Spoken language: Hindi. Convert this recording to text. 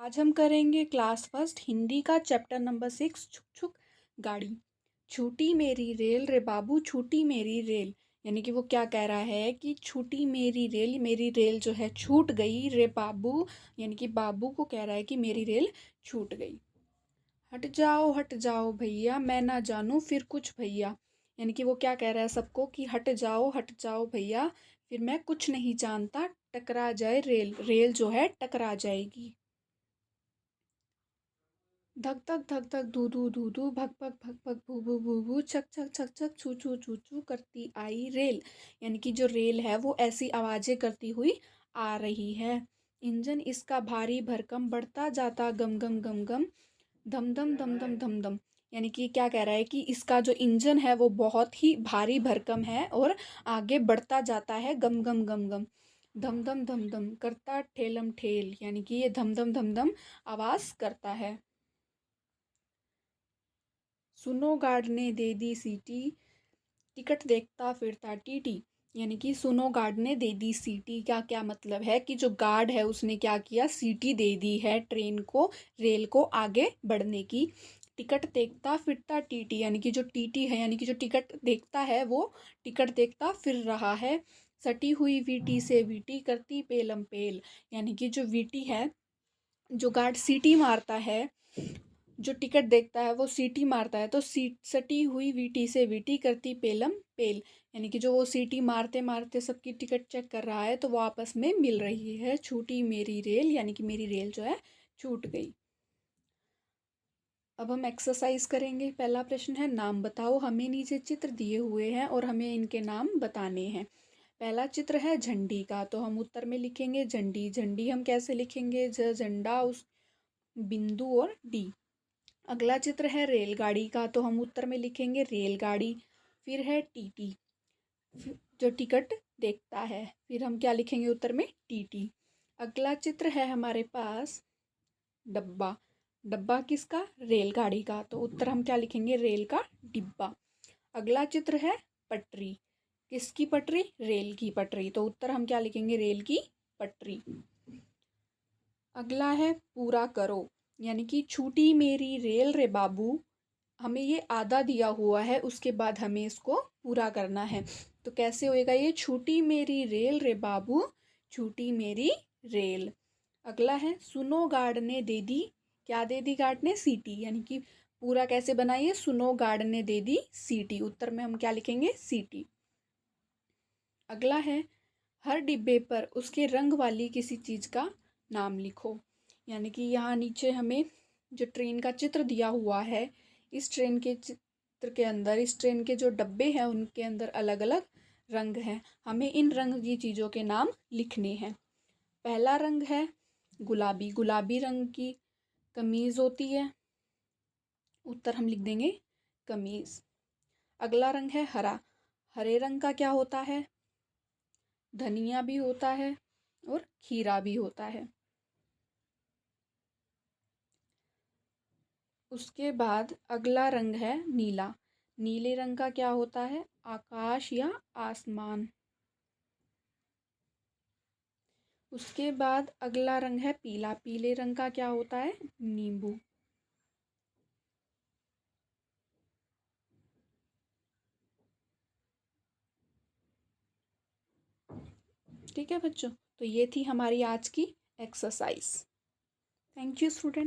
आज हम करेंगे क्लास फर्स्ट हिंदी का चैप्टर नंबर 6 छुक छुक गाड़ी। छूटी मेरी रेल रे बाबू छूटी मेरी रेल। यानी कि वो क्या कह रहा है कि छूटी मेरी रेल जो है छूट गई रे बाबू। यानी कि बाबू को कह रहा है कि मेरी रेल छूट गई। हट जाओ भैया मैं ना जानूँ फिर कुछ भैया। यानी कि वो क्या कह रहा है सबको कि हट जाओ भैया फिर मैं कुछ नहीं जानता, टकरा जाए रेल, रेल जो है टकरा जाएगी। धक धक धू धू भग भग भू भू छक छक छक छक छू छू करती आई रेल। यानी कि जो रेल है वो ऐसी आवाजें करती हुई आ रही है। इंजन इसका भारी भरकम बढ़ता जाता गम गम गम गम धम धम धम धम धम धम। यानी कि क्या कह रहा है कि इसका जो इंजन है वो बहुत ही भारी भरकम है और आगे बढ़ता जाता है गम गम गम गम धम धम धम धम करता ठेलम ठेल। यानी कि ये धम धम आवाज करता है। सुनो गार्ड ने दे दी सीटी, टिकट देखता फिरता टीटी। यानी कि सुनो गार्ड ने दे दी सीटी का क्या मतलब है कि जो गार्ड है उसने क्या किया, सीटी दे दी है ट्रेन को, रेल को आगे बढ़ने की। टिकट देखता फिरता टीटी, यानी कि जो टीटी है यानी कि जो टिकट देखता है वो टिकट देखता फिर रहा है। सटी हुई वीटी से वीटी करती पेलम पेल। यानी कि जो वीटी है, जो गार्ड सीटी मारता है, जो टिकट देखता है वो सीटी मारता है, तो सीट सटी हुई वीटी से वीटी करती पेलम पेल। यानी कि जो वो सीटी मारते मारते सबकी टिकट चेक कर रहा है तो वो आपस में मिल रही है। छूटी मेरी रेल, यानी कि मेरी रेल जो है छूट गई। अब हम एक्सरसाइज करेंगे। पहला प्रश्न है नाम बताओ। हमें नीचे चित्र दिए हुए हैं और हमें इनके नाम बताने हैं। पहला चित्र है झंडी का, तो हम उत्तर में लिखेंगे झंडी। झंडी हम कैसे लिखेंगे, झंडा उस बिंदु और डी। अगला चित्र है रेलगाड़ी का, तो हम उत्तर में लिखेंगे रेलगाड़ी। फिर है टीटी, जो टिकट देखता है, फिर हम क्या लिखेंगे उत्तर में टीटी। अगला चित्र है हमारे पास डब्बा। डब्बा किसका, रेलगाड़ी का, तो उत्तर हम क्या लिखेंगे रेल का डिब्बा। अगला चित्र है पटरी। किसकी पटरी, रेल की पटरी, तो उत्तर हम क्या लिखेंगे रेल की पटरी। अगला है पूरा करो, यानी कि छूटी मेरी रेल रे बाबू। हमें ये आधा दिया हुआ है, उसके बाद हमें इसको पूरा करना है। तो कैसे होएगा ये, छूटी मेरी रेल रे बाबू छूटी मेरी रेल। अगला है सुनो गार्ड ने दे दी, क्या दे दी गार्ड ने, सीटी। यानी कि पूरा कैसे बनाइए, सुनो गार्ड ने दे दी सीटी, उत्तर में हम क्या लिखेंगे सीटी। अगला है हर डिब्बे पर उसके रंग वाली किसी चीज़ का नाम लिखो। यानी कि यहाँ नीचे हमें जो ट्रेन का चित्र दिया हुआ है, इस ट्रेन के चित्र के अंदर, इस ट्रेन के जो डब्बे हैं उनके अंदर अलग अलग रंग हैं। हमें इन रंग की चीज़ों के नाम लिखने हैं। पहला रंग है गुलाबी, गुलाबी रंग की कमीज़ होती है, उत्तर हम लिख देंगे कमीज़। अगला रंग है हरा, हरे रंग का क्या होता है, धनिया भी होता है और खीरा भी होता है। उसके बाद अगला रंग है नीला, नीले रंग का क्या होता है, आकाश या आसमान। उसके बाद अगला रंग है पीला, पीले रंग का क्या होता है, नींबू। ठीक है बच्चों, तो ये थी हमारी आज की एक्सरसाइज। Thank you student.